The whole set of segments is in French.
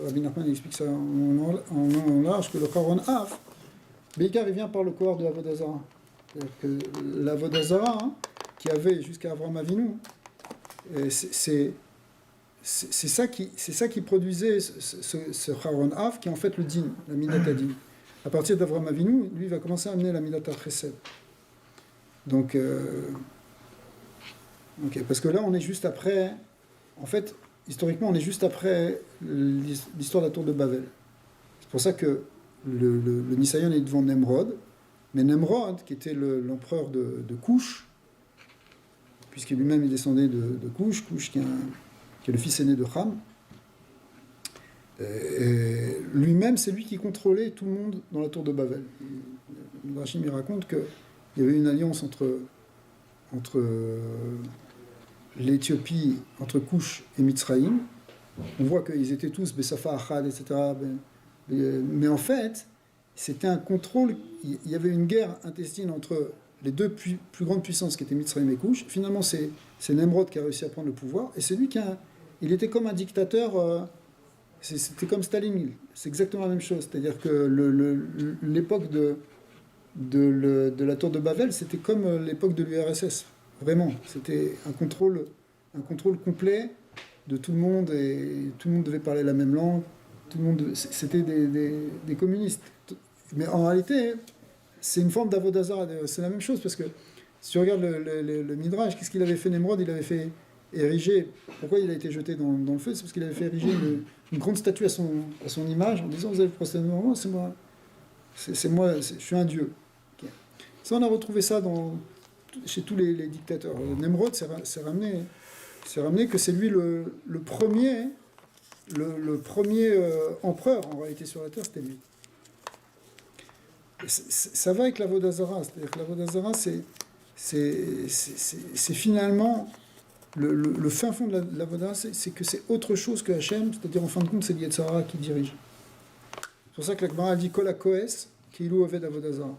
Rabbi Nachman explique ça en large, que le Charon Af, Beikar, il vient par le corps de l'Avodazara. C'est-à-dire que l'Avodazara, qui avait jusqu'à Avraham Avinu, c'est ça qui produisait ce Charon Af, qui est en fait le din, la Midata din. À partir d'Avraham Avinu, lui, il va commencer à amener la Midata Chesed. Donc, parce que là, on est juste après, en fait, historiquement, on est juste après l'histoire de la tour de Babel. C'est pour ça que le Nisayon est devant Nemrod, mais Nemrod, qui était l'empereur de Cush, puisque lui-même il descendait de Cush qui est le fils aîné de Ham, lui-même, c'est lui qui contrôlait tout le monde dans la tour de Babel. Rachim il raconte qu'il y avait une alliance entre l'Éthiopie, entre Cush et Mitzraïm. On voit qu'ils étaient tous Bessafa, Achad, etc. Mais en fait, c'était un contrôle. Il y avait une guerre intestine entre les deux plus grandes puissances qui étaient Mitzraïm et Cush. Finalement, c'est Nemrod qui a réussi à prendre le pouvoir. Et c'est lui il était comme un dictateur. C'était comme Staline. C'est exactement la même chose. C'est-à-dire que l'époque de la tour de Babel, c'était comme l'époque de l'URSS. Vraiment. C'était un contrôle complet de tout le monde, et tout le monde devait parler la même langue. C'était des communistes. Mais en réalité, c'est une forme d'avodazara. C'est la même chose, parce que si tu regardes le Midrash, qu'est-ce qu'il avait fait Nemrod? Il avait fait ériger. Pourquoi il a été jeté dans le feu? C'est parce qu'il avait fait ériger une grande statue à son image, en disant: vous allez vous prosterner devant moi, c'est moi, je suis un dieu. Okay. Ça, on a retrouvé ça chez tous les dictateurs. Nemrod s'est ramené que c'est lui le premier empereur, en réalité, sur la terre, c'était lui. Ça va avec la Vodazara, c'est-à-dire que la Vodazara, c'est finalement le fin fond de la Vodazara, c'est que c'est autre chose que Hachem, c'est-à-dire en fin de compte, c'est Yetzara qui dirige. C'est pour ça que la Gemara dit Kol HaKoes Ki'ilu Oved Avodazara.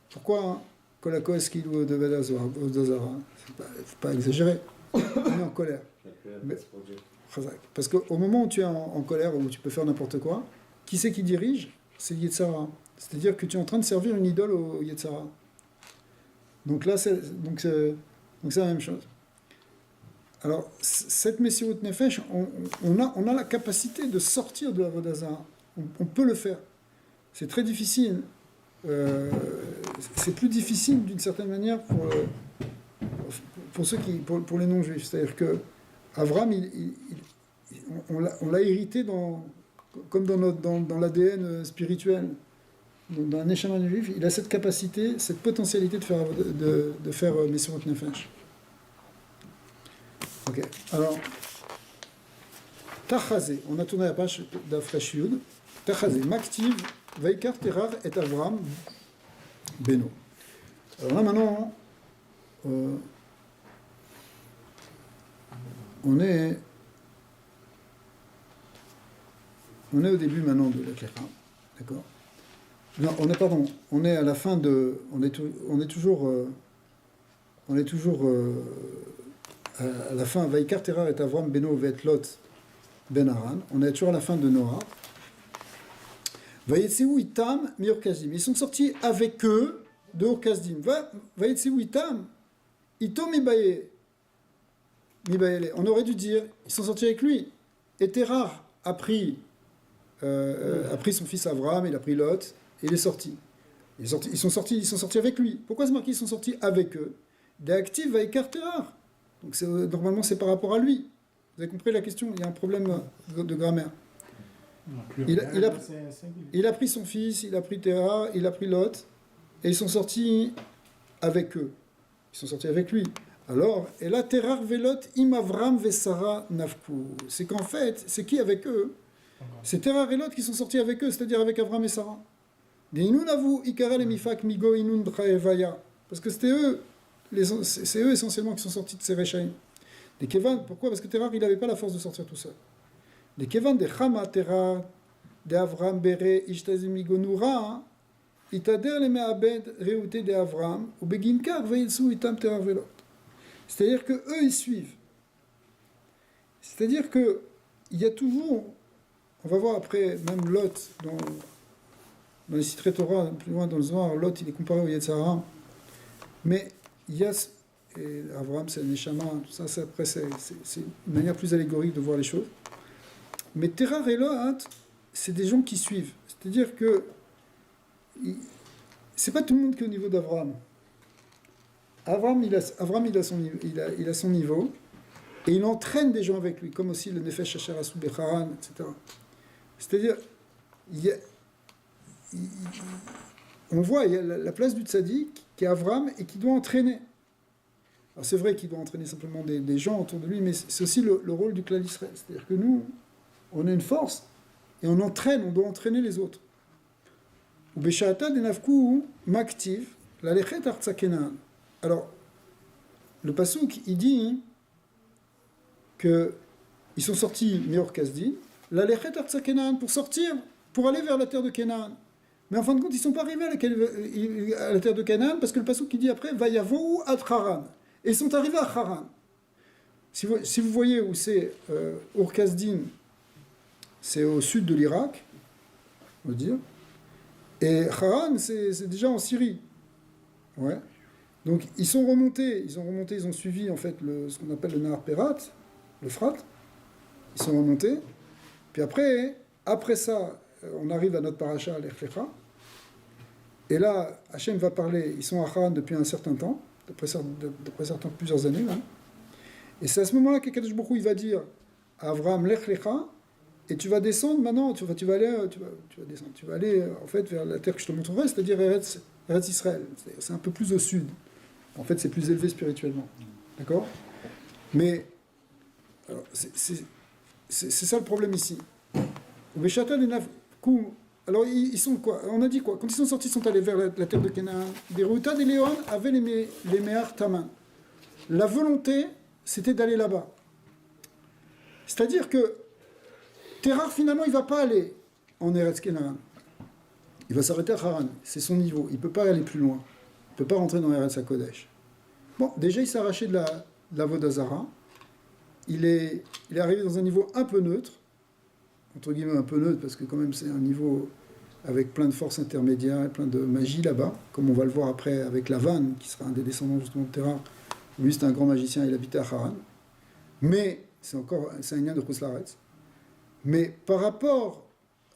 Pourquoi Kol HaKoes Ki'ilu Oved Avodazara? Faut pas exagérer, on est en colère. Parce qu'au moment où tu es en colère, où tu peux faire n'importe quoi, qui c'est qui dirige? C'est Yetzara. C'est-à-dire que tu es en train de servir une idole au Yetzara. Donc là, c'est la même chose. Alors, cette Messirut Nefesh, on a la capacité de sortir de la Vodazara. On peut le faire. C'est très difficile. C'est plus difficile d'une certaine manière pour les non-juifs. C'est-à-dire que Avram, on l'a hérité comme dans l'ADN spirituel. Dans un Neshama juif, il a cette capacité, cette potentialité de faire Messirut Nefesh. Ok, alors, Tachazé, on a tourné la page d'Afresh Yud. Tachazé, Maktiv, Vaikar Terar et Avram, Beno. Alors là maintenant, on est au début maintenant de la Klecha, d'accord? Non, on est à la fin de, on est toujours à la fin, Vaikar Terar et Avram Beno Vet Lot Ben Haran. On est toujours à la fin de Noah. Vayetseu Itam Mior Kasdim. Ils sont sortis avec eux de Ur Kasdim. Vayetseu Itam Itom Mibayele. On aurait dû dire, ils sont sortis avec lui. Et Terar a pris son fils Avram, il a pris Lot, et il est sorti. Ils sont sortis avec lui. Pourquoi c'est marqué ils sont sortis avec eux? Des actifs Vaikar Terar. Donc normalement c'est par rapport à lui. Vous avez compris la question? Il y a un problème de grammaire. Il a pris son fils, il a pris Terah, il a pris Lot, et ils sont sortis avec eux. Ils sont sortis avec lui. Alors, et là, Terah velot im Avram vesara nafku. C'est qu'en fait, c'est qui avec eux? C'est Terah et Lot qui sont sortis avec eux, c'est-à-dire avec Avram et Sarah. Parce que c'est eux essentiellement qui sont sortis de ces Réchaïm. Pourquoi? Parce que Terah, il n'avait pas la force de sortir tout seul. Les Kevan de Chama Terah, de Avram Bere, Ishtazim Igonura, Itader le Meabed, Réouté de Avram, ou Beginkar, Veilsu, Itam Terah Velot. C'est-à-dire que eux, ils suivent. C'est-à-dire qu'il y a toujours on va voir après, même Lot, dans les Sitrei Torah, plus loin dans le Zohar, Lot, il est comparé au Yetzer Hara. Mais il y a, et Abraham, c'est le Neshama, tout ça, après, c'est une manière plus allégorique de voir les choses. Mais Terah et Lot, c'est des gens qui suivent. C'est-à-dire que c'est pas tout le monde qui est au niveau d'Abraham. Abraham, il a son niveau, et il entraîne des gens avec lui, comme aussi le Nefesh Asher Asou Becharan, etc. C'est-à-dire, on voit, il y a la place du tzaddik qui est Abraham et qui doit entraîner. Alors c'est vrai qu'il doit entraîner simplement des gens autour de lui, mais c'est aussi le rôle du clan d'Israël. C'est-à-dire que nous, on a une force et on doit entraîner les autres. Ou Besha'ata denavku maktiv lalechet artsa Kenan. Alors, le passouk, il dit qu'ils sont sortis Meor Kasdim, lalechet artsa Kenan, pour sortir, pour aller vers la terre de Canaan. Mais en fin de compte, ils ne sont pas arrivés à la terre de Canaan, parce que le passouk qui dit après, Vayavou ad Haran. Et ils sont arrivés à Haran. Si vous voyez où c'est Ur Kasdim, c'est au sud de l'Irak, on va dire. Et Haran, c'est déjà en Syrie. Ouais. Donc ils sont remontés, ils ont suivi en fait ce qu'on appelle le Nahar Perat, le Frat. Ils sont remontés. Puis après ça, on arrive à notre paracha, Lech Lecha. Et là, Hachem va parler, ils sont à Haran depuis un certain temps, d'après certains plusieurs années. Hein. Et c'est à ce moment-là qu'Akadosh Baruch Hu, il va dire à Avraham, Lech Lecha, et tu vas descendre maintenant, tu vas aller en fait vers la terre que je te montrerai, c'est-à-dire Eretz Israël. C'est un peu plus au sud. En fait, c'est plus élevé spirituellement. D'accord ? Mais alors, c'est ça le problème ici. Alors, ils sont quoi ? On a dit quoi ? Quand ils sont sortis, ils sont allés vers la terre de Canaan. Des Ruta des Léon avaient les Mehar Taman. La volonté, c'était d'aller là-bas. C'est-à-dire que Terah, finalement, il ne va pas aller en Eretz Canaan. Il va s'arrêter à Haran. C'est son niveau. Il ne peut pas aller plus loin. Il ne peut pas rentrer dans Eretz HaKodesh. Bon, déjà, il s'est arraché de la Vodazara. Il est arrivé dans un niveau un peu neutre, entre guillemets un peu neutre, parce que quand même c'est un niveau avec plein de forces intermédiaires et plein de magie là-bas, comme on va le voir après avec Lavan, qui sera un des descendants justement de Terah. Lui, c'est un grand magicien, il habitait à Haran. Mais c'est un lien de Khoslaretz. Mais par rapport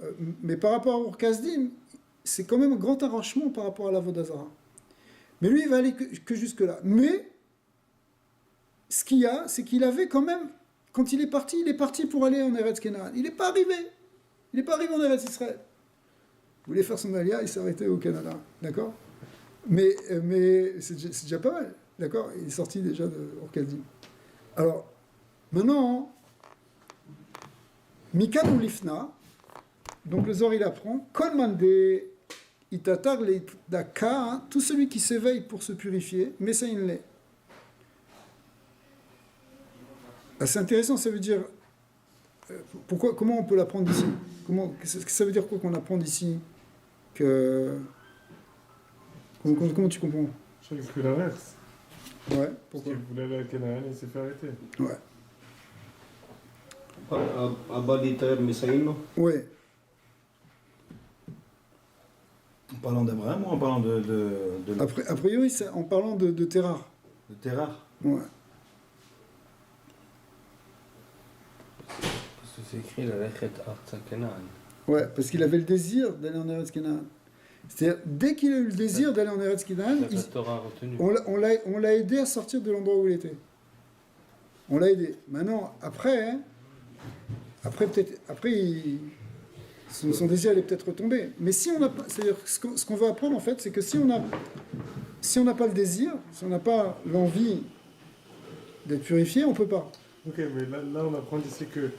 à Ur Kasdim, c'est quand même un grand arrachement par rapport à la Vodazara. Mais lui, il va aller que jusque-là. Mais ce qu'il y a, c'est qu'il avait quand même, quand il est parti pour aller en Eretz Canaan. Il n'est pas arrivé. Il n'est pas arrivé en Eretz Israël. Il voulait faire son alia, il s'est arrêté au Canada. D'accord ? Mais c'est déjà pas mal. D'accord ? Il est sorti déjà de Ur Kasdim. Alors, maintenant, Mikan ou Lifna, donc le Zohar il apprend, Kolman de Itatar le Daka, tout celui qui s'éveille pour se purifier, mais ça il l'est. C'est intéressant, ça veut dire. Comment on peut l'apprendre d'ici ? Ça veut dire quoi qu'on apprend d'ici comment tu comprends ? Je crois qu'il fait l'inverse. Ouais, pourquoi ? Parce qu'il voulait aller à Canaan et il s'est fait arrêter. Ouais. Abaditer Messaïno. Ouais. En parlant d'Abraham ou en parlant de A priori, c'est en parlant de Terah. de Terah. Ouais. Parce que c'est écrit la Lechet Artsa Canaan. Ouais, parce qu'il avait le désir d'aller en Eretz Canaan. C'est-à-dire, dès qu'il a eu le désir d'aller en Eretz Canaan, La Torah retenu. on l'a aidé à sortir de l'endroit où il était. On l'a aidé. Maintenant, après, son désir allait peut-être retomber. Mais si on n'a pas, c'est-à-dire ce qu'on veut apprendre en fait, c'est que si on n'a pas le désir, si on n'a pas l'envie d'être purifié, on peut pas. Ok, mais là on apprend ici que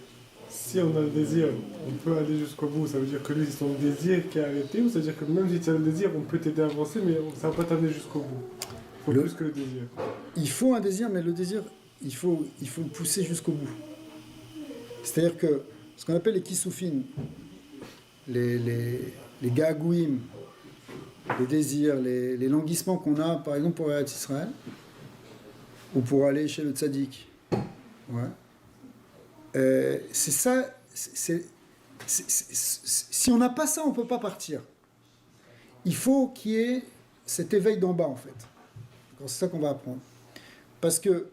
si on a le désir, on peut aller jusqu'au bout. Ça veut dire que lui, c'est son désir qui est arrêté, ou ça veut dire que même si tu as le désir, on peut t'aider à avancer, mais ça va pas t'amener jusqu'au bout. Il faut plus que le désir. Il faut un désir, mais le désir, il faut le pousser jusqu'au bout. C'est-à-dire que ce qu'on appelle les kissoufines, les gagouim, les désirs, les languissements qu'on a, par exemple pour Eretz Israël, ou pour aller chez le tzaddik. Ouais. C'est ça, si on n'a pas ça, on ne peut pas partir. Il faut qu'il y ait cet éveil d'en bas, en fait. C'est ça qu'on va apprendre. Parce que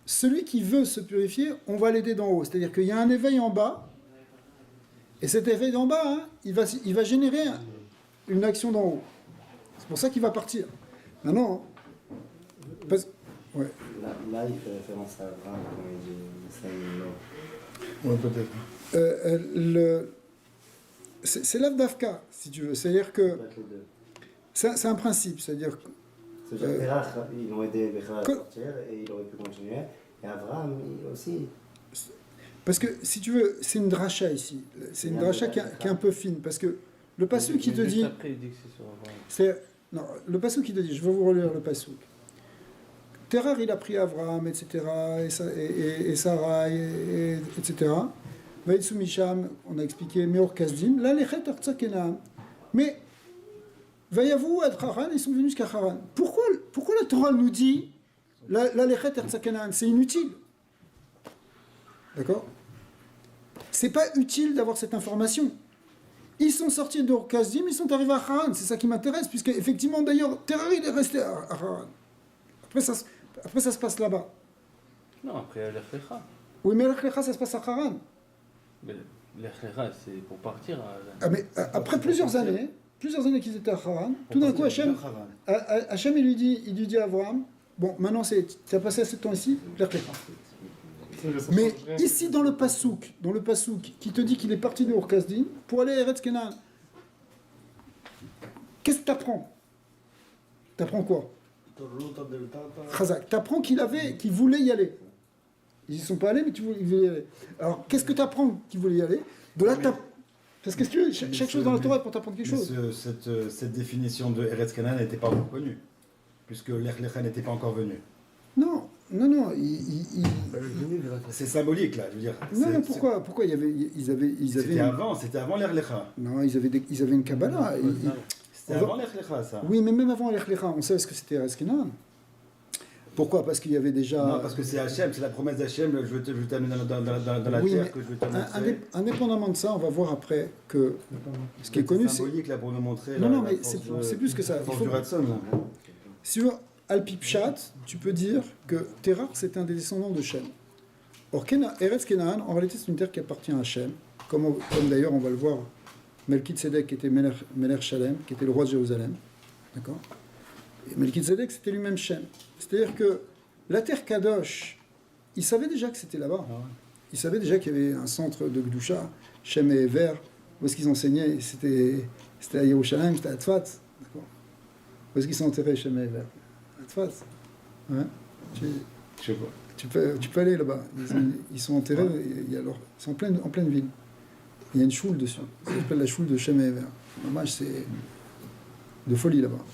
celui qui veut se purifier, on va l'aider d'en haut. C'est-à-dire qu'il y a un éveil en bas, et cet éveil d'en bas, hein, il va générer une action d'en haut. C'est pour ça qu'il va partir. Maintenant, ouais. Là, il fait référence à Abraham, quand il dit ça, Ouais, peut-être. C'est l'avdavka, si tu veux. C'est-à-dire que peut être les deux. c'est un principe. C'est-à-dire que C'est-à-dire Terach, ils ont aidé Bécha à que- sortir et il aurait pu continuer. Et Abraham, il aussi. parce que, si tu veux, c'est une dracha ici. C'est une Il y a dracha un qui est un peu fine. Parce que le passou qui te dit... Après, il dit que c'est sur Abraham. Non, le passou qui te dit, je vais vous relire le passou. Terrar, il a pris Abraham, etc., et Sarah, etc. Vaïtsou Misham, on a expliqué, Meor Kasdim, là, les Chet Artsa Kenaan. Mais, Vayavu ad Haran, ils sont venus jusqu'à Haran. Pourquoi la Torah nous dit, là, les Chet Artsa Kenaan, c'est inutile? D'accord? C'est pas utile d'avoir cette information. Ils sont sortis de Kasdim, ils sont arrivés à Haran. C'est ça qui m'intéresse, puisque effectivement, d'ailleurs, Terrar, il est resté à Haran. Après, ça se passe là-bas. Non, après Lech Lecha. Oui, mais l'Echlecha, ça se passe à Haran. Mais Lech Lecha, c'est pour partir. Ah, mais après plusieurs années qu'ils étaient à Haran, tout d'un coup, Hachem, il lui dit à Abraham, bon, maintenant, tu as passé assez de temps ici, l'Echlecha. Mais ici, dans le Passouk, qui te dit qu'il est parti de Ur-Kasdim pour aller à Eretz Kenan, qu'est-ce que tu apprends? Tu apprends quoi? Chazak. Tu apprends qu'il voulait y aller. Ils n'y sont pas allés, mais ils voulaient y aller. Alors, qu'est-ce que tu apprends qu'il voulait y aller? De là, parce que si tu veux, chaque chose dans la Torah est pour t'apprendre quelque chose. Cette définition de Eretz Canaan n'était pas encore connue, puisque Lech Lecha n'était pas encore venu. Non. C'est symbolique, là, je veux dire. Non, pourquoi ils avaient C'était avant Lech Lecha. Non, ils avaient une Kabbalah. C'était avant Lech Lecha, ça. Oui, mais même avant l'Echlecha, on sait ce que c'était Eretz Kenan. Pourquoi? Parce qu'il y avait déjà... Non, parce que c'est Hachem, c'est la promesse d'Hachem, je veux t'amener dans la Oui, terre mais que je veux te montrer. indépendamment de ça, on va voir après que ce qui est connu, c'est symbolique, là, pour nous montrer... Non, mais c'est plus que ça. La force du Ratson, là. Si tu veux, Al-Pipchat, tu peux dire que Terach, c'est un des descendants de Shem. Or, Eretz Kenaan, en réalité, c'est une terre qui appartient à Shem, comme d'ailleurs, on va le voir, Melchizedek, qui était Melech Shalem, qui était le roi de Jérusalem. D'accord? Et Melchizedek, c'était lui-même Shem. C'est-à-dire que la terre Kadosh, il savait déjà que c'était là-bas. Il savait déjà qu'il y avait un centre de Gdusha, Shem et Ever, où est-ce qu'ils enseignaient? C'était à Yerushalayim, c'était à Tzfat. D'accord? Où est-ce qu'ils sont enterrés, Shem et Ever? À Tzfat. Ouais. Je sais pas. Tu peux aller là-bas. Ils sont enterrés, c'est en pleine ville. Il y a une choule dessus. Ça s'appelle la choule de Shem et Ever. Dommage, c'est de folie là-bas.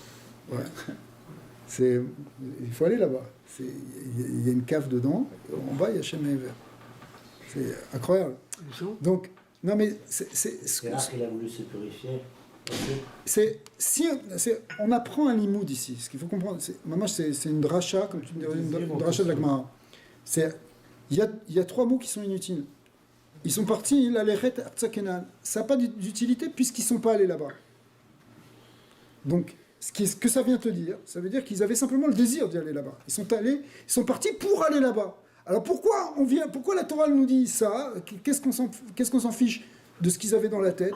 Ouais. Il faut aller là-bas. Il y a une cave dedans. En bas, il y a Shem et Ever. C'est incroyable. Donc, non mais Terach, il a voulu se purifier. on apprend un limoud ici. Ce qu'il faut comprendre, c'est une dracha, comme tu me dirais, une dracha de la Gemara. Il y a trois mots qui sont inutiles. Ils sont partis, la Lechet Artsa Kenan. Ça n'a pas d'utilité puisqu'ils ne sont pas allés là-bas. Donc, ce que ça vient te dire, ça veut dire qu'ils avaient simplement le désir d'y aller là-bas. Ils sont partis pour aller là-bas. Alors pourquoi la Torah nous dit ça? Qu'est-ce qu'on s'en fiche de ce qu'ils avaient dans la tête?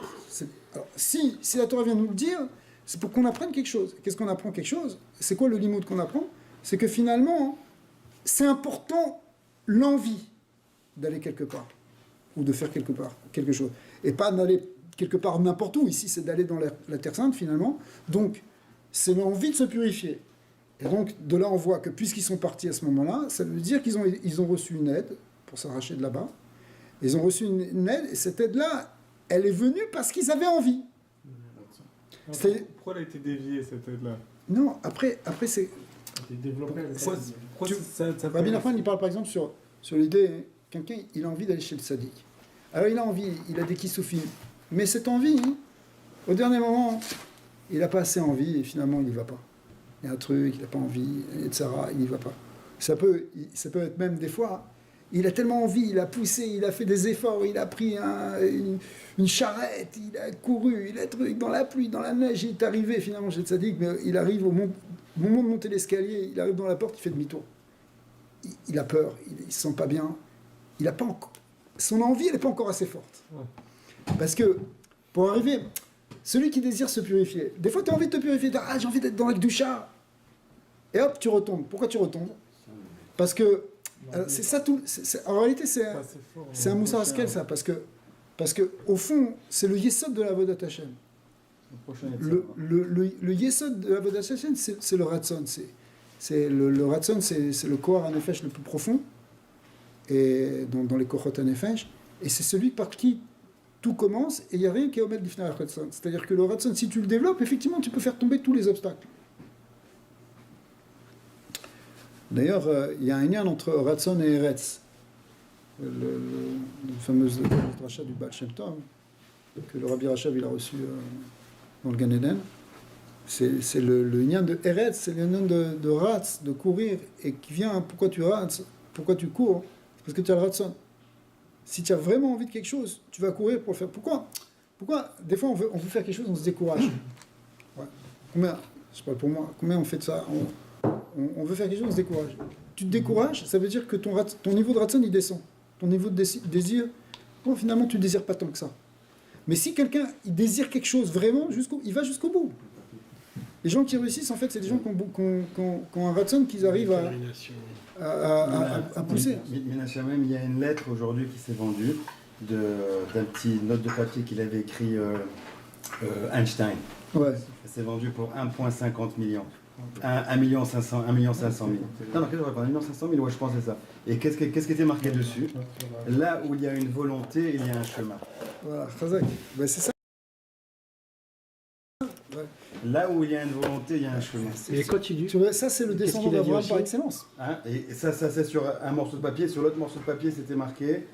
Alors, si la Torah vient nous le dire, c'est pour qu'on apprenne quelque chose. Qu'est-ce qu'on apprend quelque chose? C'est quoi le limoud qu'on apprend? C'est que finalement, c'est important l'envie d'aller quelque part ou de faire quelque chose. Et pas d'aller quelque part n'importe où. Ici, c'est d'aller dans la Terre Sainte, finalement. Donc, c'est l'envie de se purifier. Et donc, de là, on voit que puisqu'ils sont partis à ce moment-là, ça veut dire qu'ils ont reçu une aide pour s'arracher de là-bas. Ils ont reçu une aide, et cette aide-là, elle est venue parce qu'ils avaient envie. Pourquoi elle a été déviée, cette aide-là? Non, après c'est... Elle a été développée. Rabbi Nachman, il parle par exemple sur l'idée, quelqu'un, il a envie d'aller chez le sadique. Alors il a envie, il a des kissoufim. Mais cette envie, au dernier moment, il n'a pas assez envie et finalement il n'y va pas. Il y a un truc, il n'a pas envie, etc. Il n'y va pas. Ça peut être même des fois, Il a tellement envie, il a poussé, il a fait des efforts, il a pris une charrette, il a couru, il a truc dans la pluie, dans la neige, il est arrivé finalement chez Tzadik, mais il arrive au moment de monter l'escalier, il arrive dans la porte, il fait demi-tour. Il a peur, il se sent pas bien, il a pas encore... Son envie, elle n'est pas encore assez forte. Parce que, pour arriver, celui qui désire se purifier, des fois tu as envie de te purifier, j'ai envie d'être dans la Kedusha, et hop, tu retombes. Pourquoi tu retombes? Parce que, c'est ça tout, en réalité c'est un Moussar Askel ça, parce que au fond, c'est le Yesod de la Avodat Hashem. Le Yesod de la Avodat Hashem, c'est le Ratzon, le Ratzon, c'est le Kohar HaNefesh le plus profond, et dans les Kohot HaNefesh, et c'est celui par qui tout commence, et il n'y a rien qui est omet l'ifnei Ratzon. C'est-à-dire que le Ratzon, si tu le développes, effectivement, tu peux faire tomber tous les obstacles. D'ailleurs, il y a un lien entre Ratzon et Eretz, le fameuse rachat du Baal Shem Tov, que le Rabbi Rachav il a reçu dans le Gan Eden. C'est le lien de Eretz, c'est le lien de Ratz, de courir, et qui vient, pourquoi tu ratz, pourquoi tu cours? Parce que tu as le Ratzon. Si tu as vraiment envie de quelque chose, tu vas courir pour le faire. Pourquoi des fois on veut faire quelque chose, on se décourage. Ouais. Combien, je parle pour moi, combien on fait de ça? On veut faire quelque chose, on se décourage. Tu te décourages, ça veut dire que ton niveau de Ratzon il descend. Ton niveau de désir, bon, finalement tu ne désires pas tant que ça. Mais si quelqu'un il désire quelque chose vraiment, il va jusqu'au bout. Les gens qui réussissent, en fait, c'est des gens qui ont un Ratzon qu'ils arrivent à pousser. Même, il y a une lettre aujourd'hui qui s'est vendue d'un petit note de papier qu'il avait écrit Einstein. Ouais. Ça s'est vendu pour 1,50 million. 1 million 500 000. Non, qu'est-ce que je raconte? 1 million 500 000, ouais, je pense que c'est ça. Et qu'est-ce qui était marqué dessus? Là où il y a une volonté, il y a un chemin. Voilà, Chazak. Ben, c'est ça. Ouais. Là où il y a une volonté, il y a un chemin. Et continue. Tu vois, ça, c'est le Qu'est-ce descendant qu'il a dit d'Abraham aussi par excellence. Hein, et ça c'est sur un morceau de papier. Sur l'autre morceau de papier, c'était marqué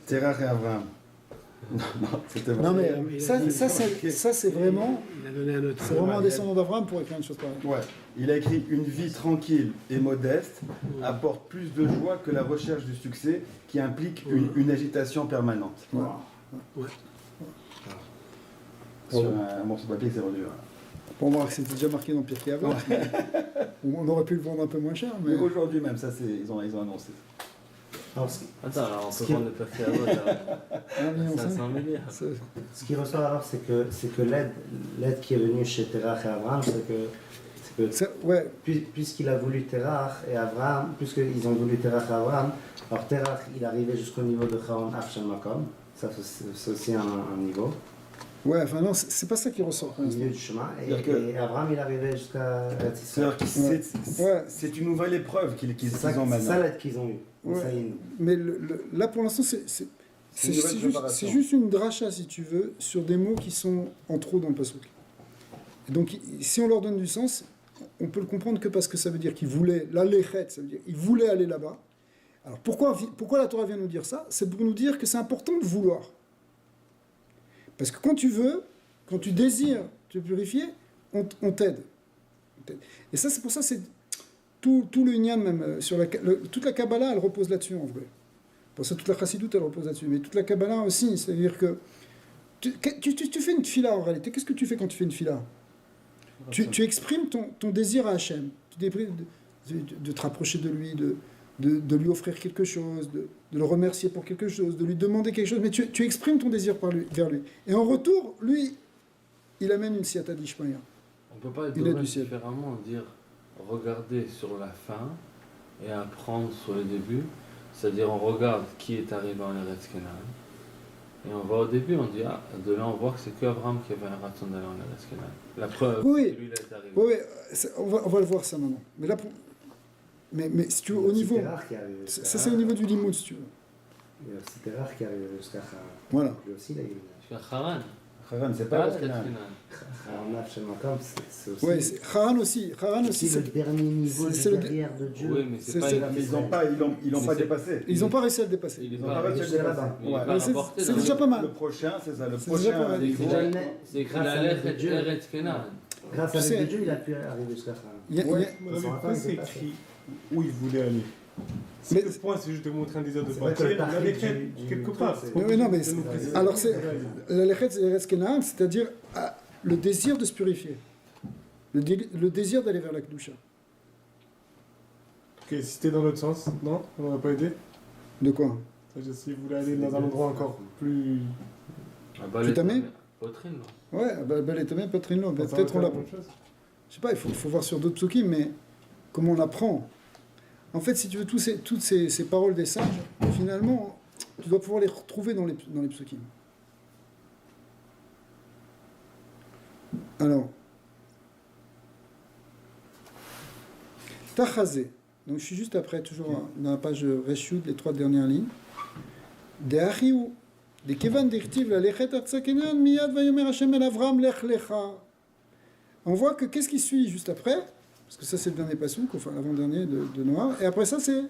Terach et Abraham. Non, c'était Non, mais il ça, a dit- c'est vraiment, Il a donné un autre. c'est vraiment un descendant d'Abraham pour écrire une chose pareille. Ouais. Il a écrit une vie tranquille et modeste apporte plus de joie que la recherche du succès qui implique une agitation permanente. Ouais. Ouais. Sur un morceau de papier que c'est vendu. Pour voir que c'était déjà marqué dans Pirkei Avot. On aurait pu le vendre un peu moins cher, mais Mais aujourd'hui même, ça ils ont annoncé. Alors, Attends, alors on Ce peut qui- vendre le papier à vote 1,5 million. 500 milliards. ce qui ressort alors, c'est que l'aide qui est venue chez Terach et Abraham, c'est que Ouais, puisqu'il a voulu Terach et Abraham, puisqu'ils ont voulu Terach et Abraham, alors Terach, il est arrivé jusqu'au niveau de Charon Afshel Makom, ça c'est aussi un niveau, ouais, enfin non, c'est pas ça qui ressort. au milieu du chemin, C'est-à-dire que- et Abraham, il est arrivé jusqu'à Eretz Yisraël. C'est-à-dire que Ouais. c'est une nouvelle épreuve qu'ils C'est ça, ont c'est maintenant. ça l'aide qu'ils ont eue. Ouais. Ça y est. Mais là, pour l'instant, c'est une nouvelle préparation. c'est juste une dracha, si tu veux, sur des mots qui sont en trop dans le pasouk. Et donc, si on leur donne du sens, on peut le comprendre que parce que ça veut dire qu'ils voulaient, la lechet, ça veut dire qu'ils voulaient aller là-bas. Alors, pourquoi la Torah vient nous dire ça? C'est pour nous dire que c'est important de vouloir. Parce que quand tu veux, quand tu désires te purifier, on t'aide. Et ça, c'est pour ça, c'est tout le Inyan même, sur toute la Kabbalah, elle repose là-dessus en vrai. Pour ça, toute la Chassidoute, elle repose là-dessus. Mais toute la Kabbalah aussi, c'est-à-dire que tu fais une tfila en réalité. Qu'est-ce que tu fais quand tu fais une tfila? Tu exprimes ton désir à Hachem. Tu exprimes de te rapprocher de lui, de lui offrir quelque chose, de le remercier pour quelque chose, de lui demander quelque chose. Mais tu exprimes ton désir vers lui. Et en retour, lui, il amène une siyata d'Ishmaïa. On peut pas Il est dérouler du ciel. différemment, dire regarder sur la fin et apprendre sur le début. C'est-à-dire on regarde qui est arrivé en Eretz Canaan. Et on va au début, on dit, ah, de là on voit que c'est que Abraham qui avait un raton d'aller en Eretz Canaan. La preuve, Oui. que lui il est arrivé. Oui, on va le voir ça maintenant. Mais là, mais si tu veux, au niveau... Terach qui est arrivé jusqu'à- Ça, c'est au niveau du limoud, si tu veux. Il y a aussi Terach qui est arrivé jusqu'à Charan. Voilà. Lui aussi, il a eu Parce que Haran, Haran, c'est pas pas Eretz Canaan. Charan Afshel Makom, c'est aussi, Ouais, Haran aussi. Haran aussi. aussi le dernier niveau c'est de le- carrière de Dieu. Oui, mais C'est- c'est pas c'est- une- Mais ils l'ont pas dépassé. Ils n'ont pas réussi à le dépasser. Il est Ils ont pas pas réussi à le dépasser. là-bas. il est Ouais. pas Ouais, c'est- rapporté c'est dans déjà le- pas mal. Le prochain, c'est ça. Le C'est déjà pas prochain mal. C'est écrit Déjà, la- c'est écrit grâce la à l'aide lettre de Dieu. Eretz Canaan. Grâce Tu à sais- l'aide de Dieu, il a pu arriver jusqu'à Charan. Il y a- Ouais, il y a- mais pourquoi c'est écrit où il voulait aller? Si Mais- le point, c'est juste de montrer un désir de C'est vrai que partir, le la tahrid décrète, du quelque truc, part. c'est- c'est pas Oui, non, obligé mais de nous préciser. alors c'est Ouais. la lechet c'est Eretz Kenaan, c'est-à-dire le désir de se purifier, le désir d'aller vers la kedusha. Ok, si c'était dans l'autre sens, non? Ça m'aurait pas aidé? De quoi? C'est-à-dire, si vous voulez aller dans un endroit encore plus. Ah bah, Tu t'amènes poitrine, non. Ouais, Baletamé, Patrino, Ça peut-être on aurait l'a. été la même chose. Je sais pas, il faut voir sur d'autres psukim, mais comment on apprend. En fait, si tu veux, toutes ces paroles des sages, finalement, tu dois pouvoir les retrouver dans les psukim. Alors, Tachazé. Donc je suis juste après, toujours dans la page Reshut, les 3 dernières lignes. De Achiou. De Kevan Dirtiv, la Lechet Atsakenan, Miyad Vayomer Hashem El Avram Lech Lecha. On voit que qu'est-ce qui suit juste après, parce que ça c'est le dernier passouk, enfin l'avant-dernier de Noir, et après ça c'est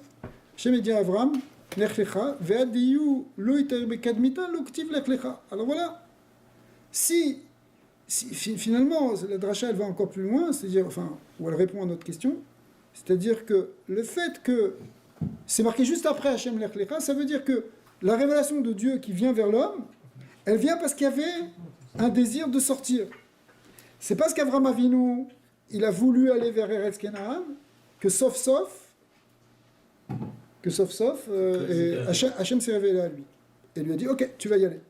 Hashem dit à Avram, Lech Lecha, Ve'ad Diyu Lo Iter Bekadmita Lo Ktiv Lech Lecha. Alors voilà, si finalement la dracha elle va encore plus loin, c'est-à-dire, enfin, où elle répond à notre question, c'est-à-dire que le fait que c'est marqué juste après Hashem Lech Lecha, ça veut dire que la révélation de Dieu qui vient vers l'homme, elle vient parce qu'il y avait un désir de sortir. C'est parce qu'Avram Avinu, il a voulu aller vers Eretz Kenaan, que sauf, et Hachem s'est révélé à lui. Et lui a dit, ok, tu vas y aller.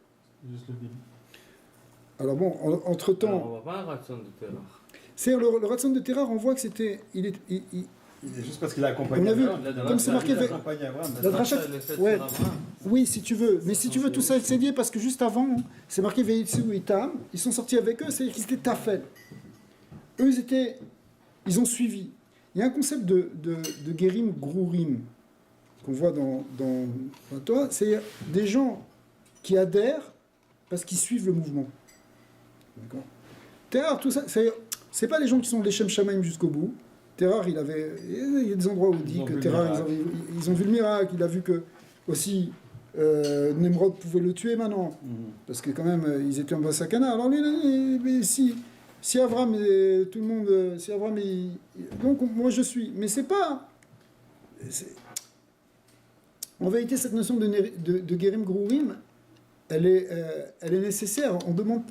Juste le début. Alors bon, entre-temps, Alors, on voit pas un ration de terreur. c'est le Ratson de Terrar, on voit que c'était... Il est juste parce qu'il a accompagné On a vu, Abraham. comme c'est marqué... Il a accompagné Abraham. La dracha, ouais. Abraham. Oui, si tu veux. Mais si tu veux, tout ça, c'est lié parce que juste avant, c'est marqué Veitsu Itam. Ils sont sortis avec eux, c'est-à-dire qu'ils étaient tafel. Eux, ils ont suivi. Il y a un concept de Gerim Grourim qu'on voit dans la Torah. C'est des gens qui adhèrent parce qu'ils suivent le mouvement. D'accord. Terrar, tout ça, c'est pas les gens qui sont les Shem Shamaim jusqu'au bout. Terrar, il y a des endroits où il dit que Terrar, ils ont vu le miracle, il a vu que aussi Nemrod pouvait le tuer maintenant, parce que quand même ils étaient en Basakana. Alors mais si Avram et tout le monde, si Avram donc moi je suis, mais c'est pas. En vérité, cette notion de Gerim Grourim, elle est nécessaire. On demande.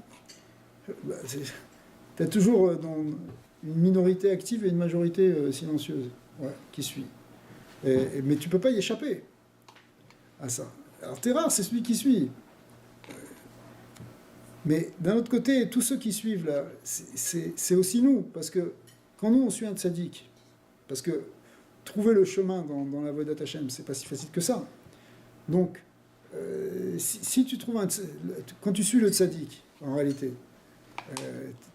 Tu as toujours dans une minorité active et une majorité silencieuse qui suit. Mais tu ne peux pas y échapper à ça. Alors Terrar, c'est celui qui suit. Mais d'un autre côté, tous ceux qui suivent, là, c'est aussi nous. Parce que quand nous, on suit un tzaddik, parce que trouver le chemin dans la Vodat Hashem, c'est pas si facile que ça. Donc, si tu trouves quand tu suis le tzaddik, en réalité,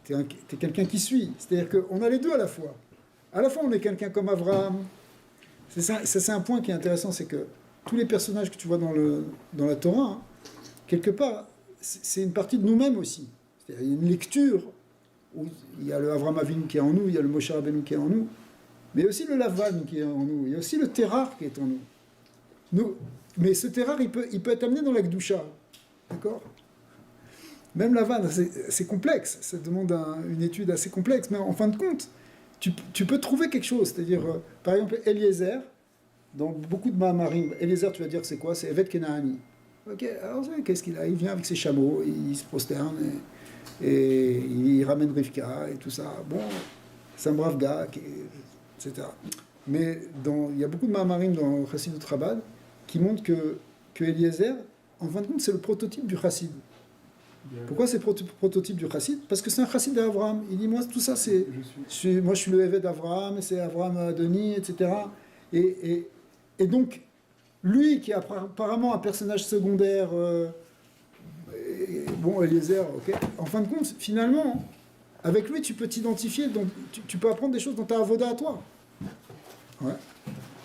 t'es quelqu'un qui suit. C'est-à-dire qu'on a les deux à la fois. À la fois, on est quelqu'un comme Abraham. C'est un point qui est intéressant, c'est que tous les personnages que tu vois dans la Torah, hein, quelque part, c'est une partie de nous-mêmes aussi. C'est-à-dire, il y a une lecture où il y a le Avraham Avinu qui est en nous, il y a le Moshe Rabbeinu qui est en nous, mais aussi le Lavan qui est en nous, il y a aussi le Terrar qui est en nous. Mais ce Terrar, il peut être amené dans la Kedusha. D'accord ? Même la vanne, c'est complexe, ça demande une étude assez complexe, mais en fin de compte, tu peux trouver quelque chose. C'est-à-dire, par exemple, Eliezer, dans beaucoup de Mahamarim, Eliezer, tu vas dire c'est quoi ? C'est Evet Kenaani. Ok, alors qu'est-ce qu'il a ? Il vient avec ses chameaux, il se prosterne, et il ramène Rivka, et tout ça. Bon, c'est un brave gars, etc. Mais il y a beaucoup de Mahamarim dans Chassidut Chabad qui montrent que Eliezer, en fin de compte, c'est le prototype du Chassid. Pourquoi c'est le prototype du chassid ? Parce que c'est un chassid d'Avraham. Il dit, moi, tout ça, moi, je suis le évêque d'Avraham, c'est Avraham Adoni, etc. Et donc, lui, qui est apparemment un personnage secondaire, Eliezer, ok. En fin de compte, finalement, avec lui, tu peux t'identifier, tu peux apprendre des choses dans ta avoda à toi. Ouais.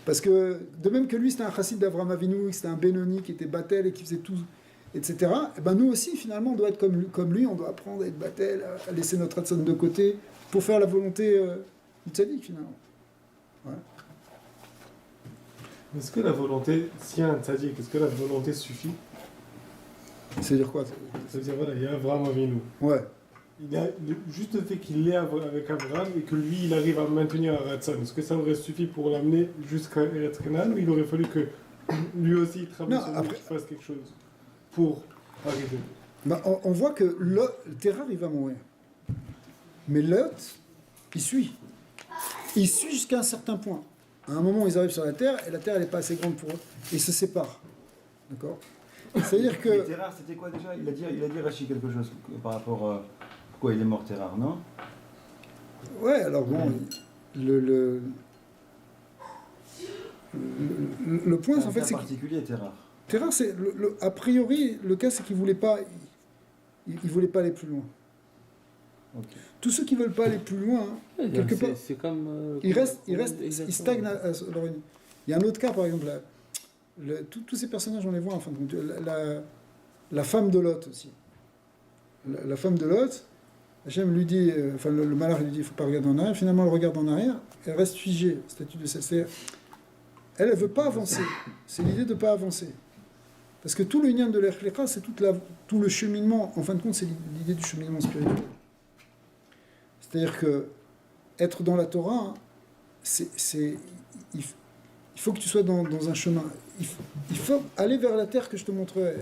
Parce que, de même que lui, c'était un chassid d'Avraham Avinu, c'était un Benoni qui était Batel et qui faisait tout... etc. Et ben nous aussi, finalement, on doit être comme lui, on doit apprendre à être battel, à laisser notre ratson de côté, pour faire la volonté du tzaddik, finalement. Ouais. Est-ce que la volonté, s'il y a un tzaddik, est-ce que la volonté suffit ? C'est-à-dire quoi ? Ça veut dire, voilà, il y a Avraham Avinu. Ouais. juste le fait qu'il est avec Abraham et que lui, il arrive à maintenir un Ratson, est-ce que ça aurait suffi pour l'amener jusqu'à Eretz Canaan ou il aurait fallu que lui aussi il travaille Non, sur lui, après- qu'il fasse quelque chose pour arriver? Bah, on voit que Terah, il va mourir. Mais Lot, il suit. Il suit jusqu'à un certain point. À un moment, ils arrivent sur la terre et la terre, elle n'est pas assez grande pour eux. Et ils se séparent. D'accord? C'est-à-dire Mais que. Terrar, c'était quoi déjà? Il a dit Rachid quelque chose par rapport à pourquoi il est mort Terrar, non? Ouais, alors bon, le point, en fait, c'est que particulier Terrar. Terah, c'est a priori, le cas, c'est qu'il voulait pas, il voulait pas aller plus loin. Ok. Tous ceux qui veulent pas aller plus loin, quelque part, C'est comme. ils restent, exactement. ils stagnent à leur ligne. Il y a un autre cas, par exemple, tous ces personnages, on les voit en fin de compte. La femme de Lot aussi. La femme de Lot, Hachem lui dit, enfin le malach lui dit, il ne faut pas regarder en arrière. Finalement, elle regarde en arrière, elle reste figée, statue de cesse. Elle ne veut pas avancer. C'est l'idée de ne pas avancer. Parce que tout le lien de l'Echlecha, c'est tout le cheminement, en fin de compte, c'est l'idée du cheminement spirituel. C'est-à-dire que être dans la Torah, il faut que tu sois dans un chemin. Il faut aller vers la terre que je te montrerai.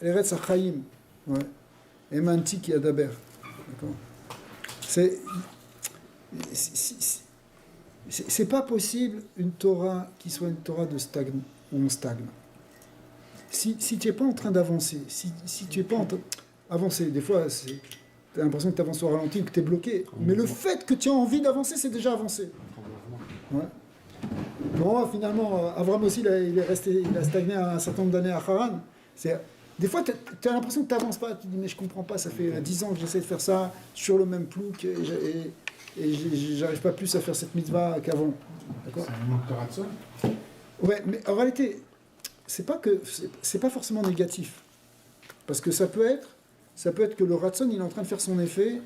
Eretz HaChaim. Ouais. Emanti qui adaber. D'accord. C'est pas possible une Torah qui soit une Torah de stagne, où on stagne. Si tu n'es pas en train d'avancer, si tu n'es pas en train d'avancer, des fois, tu as l'impression que tu avances au ralenti ou que tu es bloqué. Mais le fait que tu as envie d'avancer, c'est déjà avancé. Ouais. Bon, finalement, Avram aussi, il a stagné un certain nombre d'années à Haran. Des fois, tu as l'impression que tu n'avances pas. Tu te dis, mais je comprends pas, ça fait 10 ans que j'essaie de faire ça sur le même plouc et j'arrive pas plus à faire cette mitzvah qu'avant. D'accord ? C'est un manque de Ratson. Ouais, mais en réalité, c'est pas forcément négatif. Parce que ça peut être que le Ratson, il est en train de faire son effet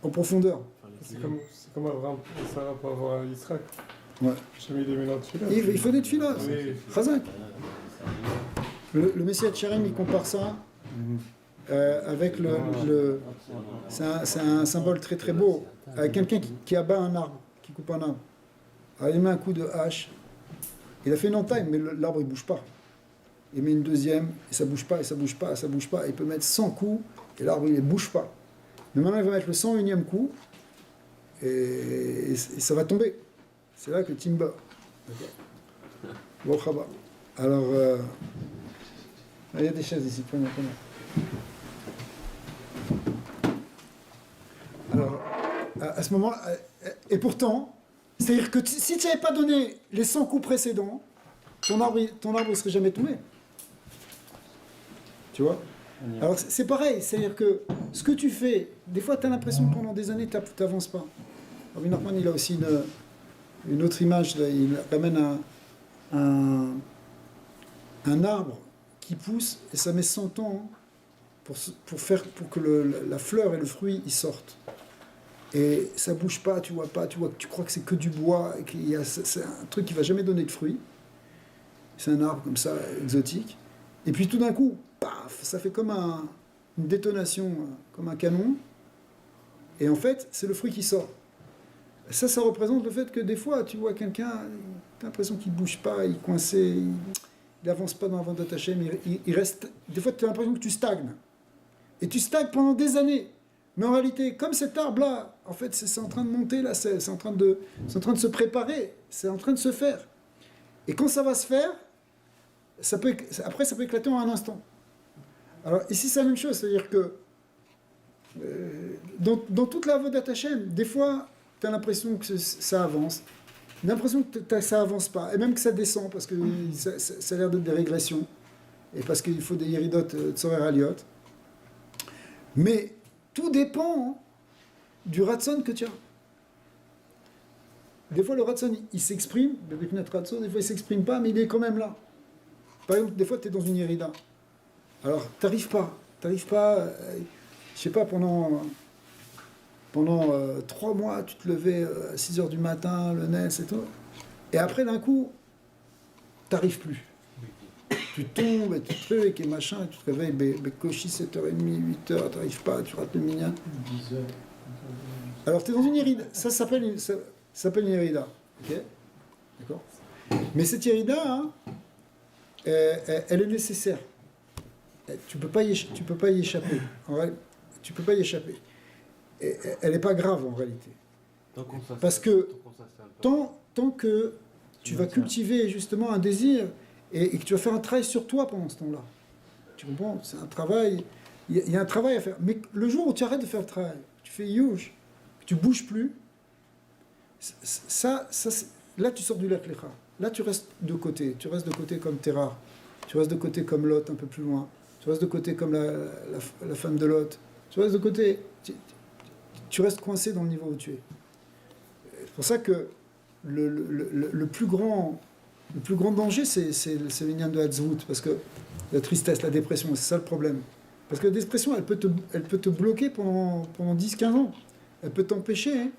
en profondeur. C'est comme Abraham et Sarah pour avoir Yitzhak. Ouais. Jamais il est mélange de Et il faut des tefillah. Oui. Chazak. Le Messie Tchérim, il compare ça avec c'est un symbole très très beau, avec quelqu'un qui abat un arbre, qui coupe un arbre. Alors il met un coup de hache, il a fait une entaille, mais l'arbre il bouge pas. Il met une deuxième, et ça bouge pas, et ça bouge pas, et ça bouge pas. Il peut mettre 100 coups, et l'arbre il ne bouge pas. Mais maintenant il va mettre le 101e coup, et ça va tomber. C'est là que Timba. Bon, Khaba. Alors, il y a des chaises ici, prenez. Alors, à ce moment-là, et pourtant, c'est-à-dire que si tu n'avais pas donné les 100 coups précédents, ton arbre ne serait jamais tombé. Tu vois ? Alors, c'est pareil, c'est-à-dire que ce que tu fais, des fois, tu as l'impression que pendant des années, tu n'avances pas. Rabbi Nachman, il a aussi une autre image, là, il ramène un arbre qui pousse et ça met 100 ans pour que la fleur et le fruit ils sortent. Et ça bouge pas, tu vois que tu crois que c'est que du bois, et c'est un truc qui va jamais donner de fruits. C'est un arbre comme ça, exotique. Et puis tout d'un coup, paf, ça fait comme une détonation, comme un canon. Et en fait, c'est le fruit qui sort. Ça représente le fait que des fois, tu vois quelqu'un, tu as l'impression qu'il ne bouge pas, il est coincé, il n'avance pas dans la vente d'attaché, mais il reste... Des fois, tu as l'impression que tu stagnes. Et tu stagnes pendant des années. Mais en réalité, comme cet arbre-là, en fait, c'est en train de monter, là, c'est en train de se préparer, c'est en train de se faire. Et quand ça va se faire, après, ça peut éclater en un instant. Alors, ici, c'est la même chose, c'est-à-dire que dans toute la voie Hashem, des fois, tu as l'impression que ça avance, l'impression que ça avance pas, et même que ça descend, parce que ça a l'air d'être des régressions, et parce qu'il faut des yéridotes Tzorer Aliot. Mais tout dépend du ratson que tu as. Des fois, le ratson, il s'exprime, des fois, il ne s'exprime pas, mais il est quand même là. Par exemple, des fois, tu es dans une yérida. Alors, tu n'arrives pas, je sais pas, pendant 3 mois, tu te levais à 6h du matin, le NES et tout. Et après, d'un coup, tu n'arrives plus. tu tombes, et tu trucs, et machin, et tu te réveilles, Bekoshi, 7h30, 8h, tu n'arrives pas, tu rates le minyan. 10 heures. Alors, tu es dans une irida, ça s'appelle une irida, ok? D'accord? Mais cette irida, hein, elle est nécessaire. Tu peux pas y échapper. Tu peux pas y échapper. Et elle n'est pas grave en réalité. Parce que tant que tu vas cultiver justement un désir et que tu vas faire un travail sur toi pendant ce temps-là. Tu comprends? C'est un travail. Il y a un travail à faire. Mais le jour où tu arrêtes de faire le travail, tu fais youch, tu bouges plus, là tu sors du lac Lecha. Là tu restes de côté. Tu restes de côté comme Terah. Tu restes de côté comme Lot un peu plus loin. Tu restes de côté comme la femme de Lot. Tu restes de côté. Tu restes coincé dans le niveau où tu es. C'est pour ça que le plus grand danger, c'est le lien de Hatzvout, parce que la tristesse, la dépression, c'est ça le problème. Parce que la dépression, elle peut te bloquer pendant 10-15 ans. Elle peut t'empêcher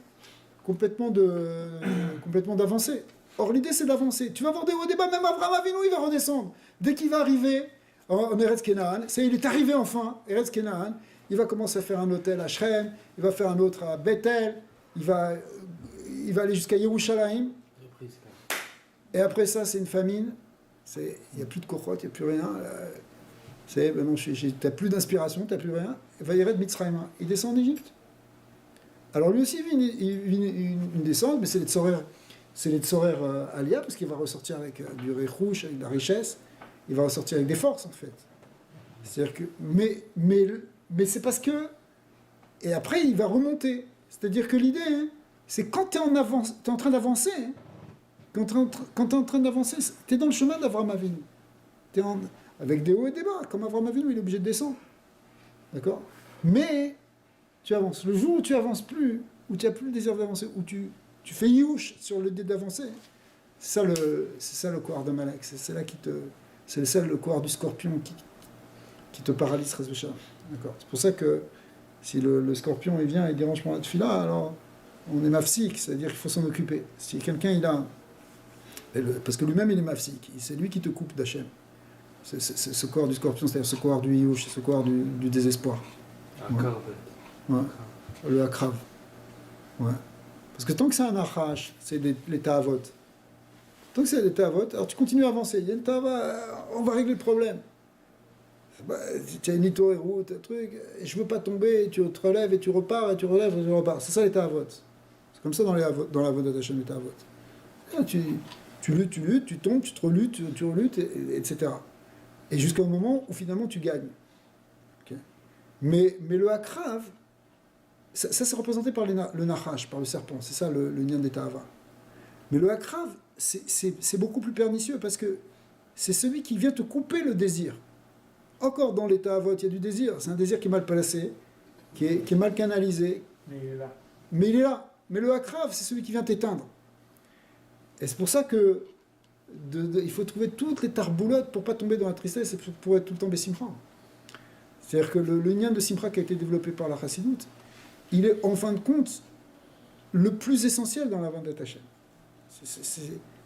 complètement d'avancer. Or, l'idée, c'est d'avancer. Tu vas voir des hauts débats, même Abraham Avinu, il va redescendre. Dès qu'il va arriver en Eretz Kenaan, il est arrivé enfin, Eretz Kenaan, il va commencer à faire un hôtel à Shrem, il va faire un autre à Bethel, il va aller jusqu'à Yerushalayim. Et après ça, c'est une famine. Il n'y a plus de kochot, il n'y a plus rien. Tu n'as plus d'inspiration, tu n'as plus rien. Il va y avoir de Mitzrayim. Il descend en Égypte. Alors lui aussi, il vit une descente, mais c'est les tzorer Alia, parce qu'il va ressortir avec du rechouch, avec de la richesse. Il va ressortir avec des forces, en fait. C'est-à-dire que... Mais c'est parce que... Et après, il va remonter. C'est-à-dire que l'idée, c'est quand tu es en train d'avancer, quand tu es en train d'avancer, tu es dans le chemin d'Avraham Avinu. Avec des hauts et des bas. Comme Avraham Avinu, il est obligé de descendre. D'accord? Mais tu avances. Le jour où tu avances plus, où tu n'as plus le désir d'avancer, où tu fais youch sur le dé d'avancer, c'est ça le couard d'Amalek. C'est ça le couard du scorpion qui te paralyse, Rezbecha. D'accord. C'est pour ça que si le scorpion il vient et dérange pendant la tefila, alors on est mafsik, c'est-à-dire qu'il faut s'en occuper. Si quelqu'un il a... Parce que lui-même il est mafsik, c'est lui qui te coupe d'Hachem. C'est ce corps du scorpion, c'est-à-dire ce corps du Yush, ce corps du désespoir. Ouais. Le akrav. Ouais. Parce que tant que c'est un achash, c'est les ta'avot. Tant que c'est les ta'avot, alors tu continues à avancer. Il y a une ta'ava, on va régler le problème. Tu as une ito-route, un truc, et je veux pas tomber, et tu te relèves, et tu repars, et tu relèves, et tu repars. C'est ça les ta'avot. C'est comme ça dans la avodat d'Hachem, les ta'avot. Tu luttes, tu tombes, tu te reluttes, tu reluttes, etc. Et jusqu'au moment où finalement tu gagnes. Okay. Mais le akrav, ça c'est représenté par le nachash, par le serpent, c'est ça le lien des ta'ava. Mais le akrav, c'est beaucoup plus pernicieux parce que c'est celui qui vient te couper le désir. Encore dans les ta'avot, il y a du désir, c'est un désir qui est mal placé, qui est mal canalisé. Mais il est là. Mais il est là. Mais le akrav, c'est celui qui vient t'éteindre. Et c'est pour ça que il faut trouver toutes les tarboulottes pour ne pas tomber dans la tristesse et pour être tout le temps bessimcha. C'est-à-dire que le lien de simcha qui a été développé par la chassidoute, il est en fin de compte le plus essentiel dans la vente d'Hachem.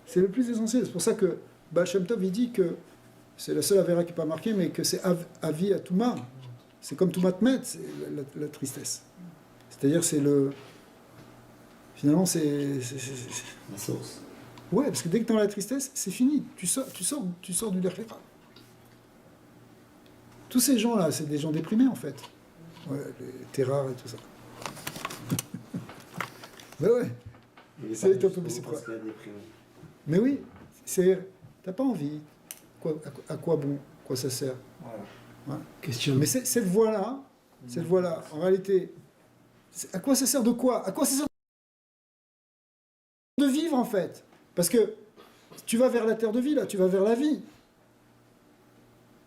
C'est le plus essentiel. C'est pour ça que Baal Shem Tov il dit que c'est la seule avéra qui n'est pas marquée, mais que c'est avi à Touma. C'est comme Toumat Met, c'est la tristesse. C'est-à-dire finalement c'est La source. Ouais, parce que dès que tu es dans la tristesse, c'est fini. Tu sors du Lerchlecha. Tous ces gens-là, c'est des gens déprimés, en fait. Ouais, les terrars et tout ça. Ben ouais. C'est un peu c'est parce qu'il a déprimé. Mais oui, t'as pas envie. À quoi bon? Quoi ça sert? Voilà. Ouais. Question. Mais cette voie-là, en réalité, à quoi ça sert de quoi? À quoi ça sert de vivre, en fait? Parce que tu vas vers la terre de vie, là, tu vas vers la vie.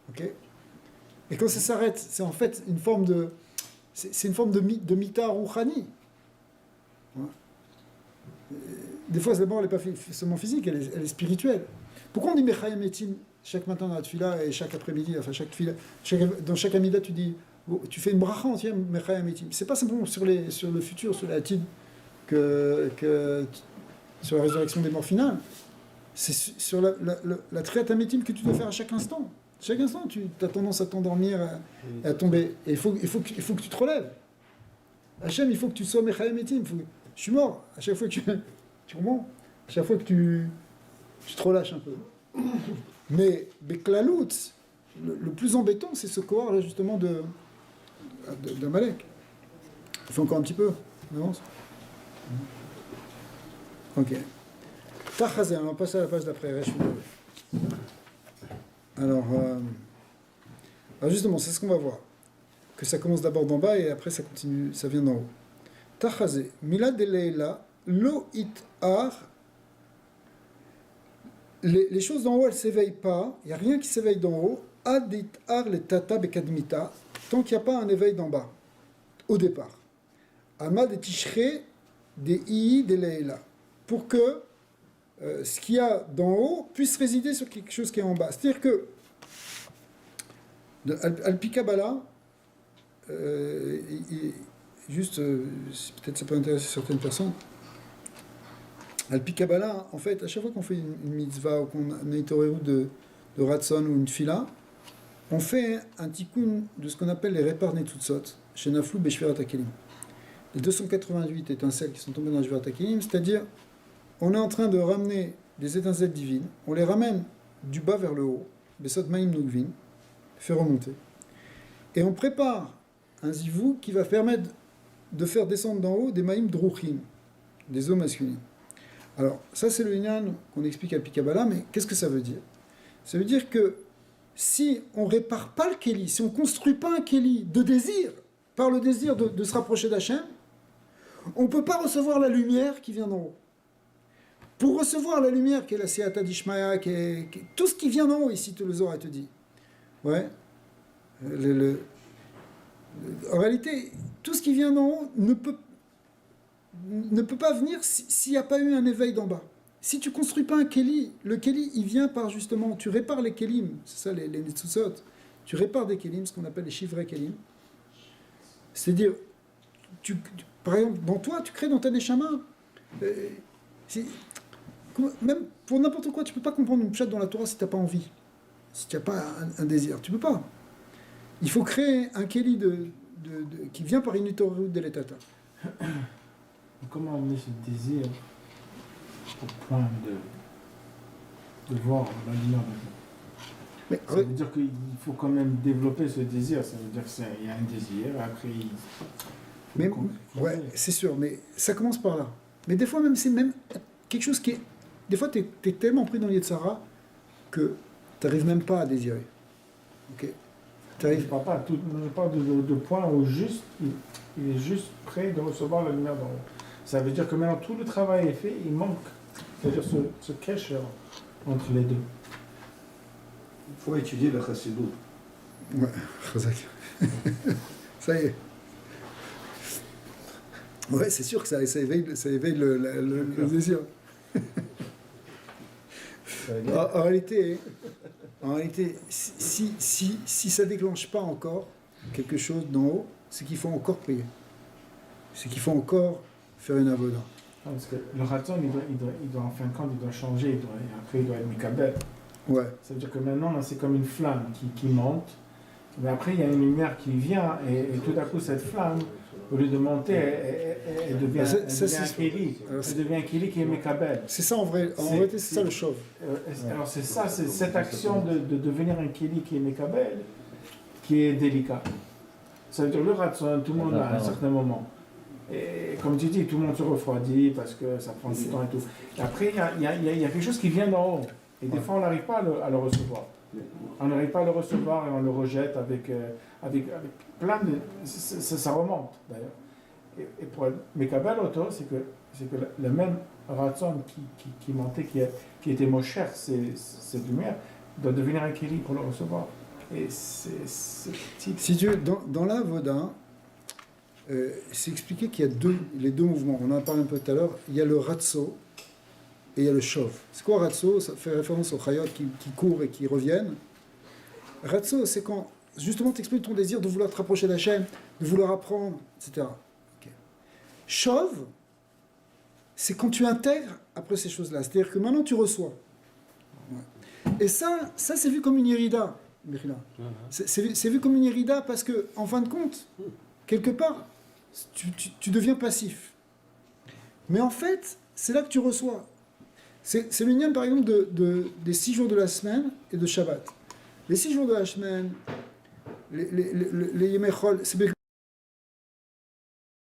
Ok? Et quand ça s'arrête, c'est en fait une forme de... C'est une forme de mita rouhani. Ouais. Des fois, d'abord, elle n'est pas seulement physique, elle est spirituelle. Pourquoi on dit Mechayam Etim chaque matin dans la tefila et chaque après-midi, enfin chaque tefila, dans chaque amida, tu fais une bracha entière Mechayam Etim. C'est pas simplement sur le futur, sur la Atid, sur la résurrection des morts finales. C'est sur la triatamétime que tu dois faire à chaque instant. Chaque instant, tu as tendance à t'endormir, à tomber. Et il faut que tu te relèves. Hachem, il faut que tu sois mechayamétime. Je suis mort. À chaque fois que tu remontes, à chaque fois que tu te relâches un peu. Mais Beklalout, le plus embêtant, c'est ce corps là justement d'Amalek. Il faut encore un petit peu. On avance. Ok. Tachazé, on va passer à la page d'après. Alors justement, c'est ce qu'on va voir. Que ça commence d'abord d'en bas et après ça continue, ça vient d'en haut. Tachazé, Milad de Leila, Lo It-Ar. Les choses d'en haut, elles ne s'éveillent pas. Il n'y a rien qui s'éveille d'en haut. Ad It-Ar le Tata Bekadmita. Tant qu'il n'y a pas un éveil d'en bas. Au départ. Amad et Tishre des I de Leila. Pour que ce qu'il y a d'en haut puisse résider sur quelque chose qui est en bas. C'est-à-dire que Al-Pikabala, juste, peut-être ça peut intéresser certaines personnes, Al-Pikabala, en fait, à chaque fois qu'on fait une mitzvah ou qu'on a une torah de Ratson ou une fila, on fait un tikkun de ce qu'on appelle les repar netzutzot, chez Naflou Beshvirat Hakelim. Les 288 étincelles qui sont tombées dans le Shvirat Hakelim, c'est-à-dire on est en train de ramener des étincelles divines, on les ramène du bas vers le haut, Besot Maïm Nugvin, fait remonter. Et on prépare un zivou qui va permettre de faire descendre d'en haut des Maïm Druchim, des eaux masculines. Alors, ça c'est le Inyan qu'on explique à Pikabala, mais qu'est-ce que ça veut dire? Ça veut dire que si on ne répare pas le Kéli, si on ne construit pas un Kéli de désir, par le désir de se rapprocher d'Hachem, on ne peut pas recevoir la lumière qui vient d'en haut. Pour recevoir la lumière qui est la Seata d'Ishmaïa, tout ce qui vient d'en haut, ici, tout le Zohar te dit. Ouais. En réalité, tout ce qui vient d'en haut ne peut pas venir s'il n'y a pas eu un éveil d'en bas. Si tu ne construis pas un Kéli, le Kéli, il vient par justement, tu répares les Kélim, c'est ça les Netzutzot, tu répares des Kélim, ce qu'on appelle les chivrés Kélim. C'est-à-dire, par exemple, dans toi, tu crées dans ta Neshama. Même pour n'importe quoi, tu ne peux pas comprendre une pshat dans la Torah si tu n'as pas envie, si tu n'as pas un désir. Tu ne peux pas. Il faut créer un Kéli qui vient par une Torah de l'Etata. Comment amener ce désir au point de voir la lumière de Dieu? Ça veut dire qu'il faut quand même développer ce désir. Ça veut dire qu'il y a un désir, après ouais, c'est sûr, mais ça commence par là. Mais des fois même, c'est même quelque chose qui est... Des fois, tu es tellement pris dans l'Yetzara que tu n'arrives même pas à désirer. Ok. Je parle de point où juste, il est juste prêt de recevoir la lumière d'en haut. Ça veut dire que maintenant tout le travail est fait, il manque, c'est-à-dire ce cache entre les deux. Il faut étudier le chassidut. Ouais, Chazak. Ça y est. Ouais, c'est sûr que ça éveille le désir. En réalité, si ça ne déclenche pas encore quelque chose d'en haut, c'est qu'il faut encore prier. C'est qu'il faut encore faire une avoda. Parce que le raton, il doit en fin de compte, il doit changer, et après il doit être mikabel. Ouais. Ça veut dire que maintenant, là, c'est comme une flamme qui monte, mais après il y a une lumière qui vient, et tout à coup cette flamme, au lieu de monter, elle devient un kéli. Elle devient un kéli qui est mikabel. C'est ça en vrai, c'est ça le chauve. Alors c'est ça, c'est cette action de devenir un kéli qui est mikabel, qui est délicat. Ça veut dire le raton, tout le monde à un certain moment. Et comme tu dis, tout le monde se refroidit parce que ça prend du temps et tout. Et après, il y a quelque chose qui vient d'en haut. Et des fois, on n'arrive pas à le recevoir. On n'arrive pas à le recevoir et on le rejette avec plein de... Ça remonte, d'ailleurs. Et pour Mekabel Auto, c'est que le même Ratson qui montait, qui était moins cher, cette lumière, doit devenir un Kéli pour le recevoir. Et c'est petit. Si tu veux, dans la Voda, c'est expliqué qu'il y a les deux mouvements. On en a parlé un peu tout à l'heure. Il y a le Ratso et il y a le Shov. C'est quoi Ratso? Ça fait référence aux Chayot qui courent et qui reviennent. Ratso, c'est quand justement tu exprimes ton désir de vouloir te rapprocher d'Hachem, de vouloir apprendre, etc. Okay. Shov, c'est quand tu intègres après ces choses-là. C'est-à-dire que maintenant tu reçois. Et ça c'est vu comme une irida, Mechila. C'est vu comme une irida parce que, en fin de compte, quelque part, tu deviens passif. Mais en fait, c'est là que tu reçois. C'est le lien, par exemple, des 6 jours de la semaine et de Shabbat. Les 6 jours de la semaine, les Yemei Chol, c'est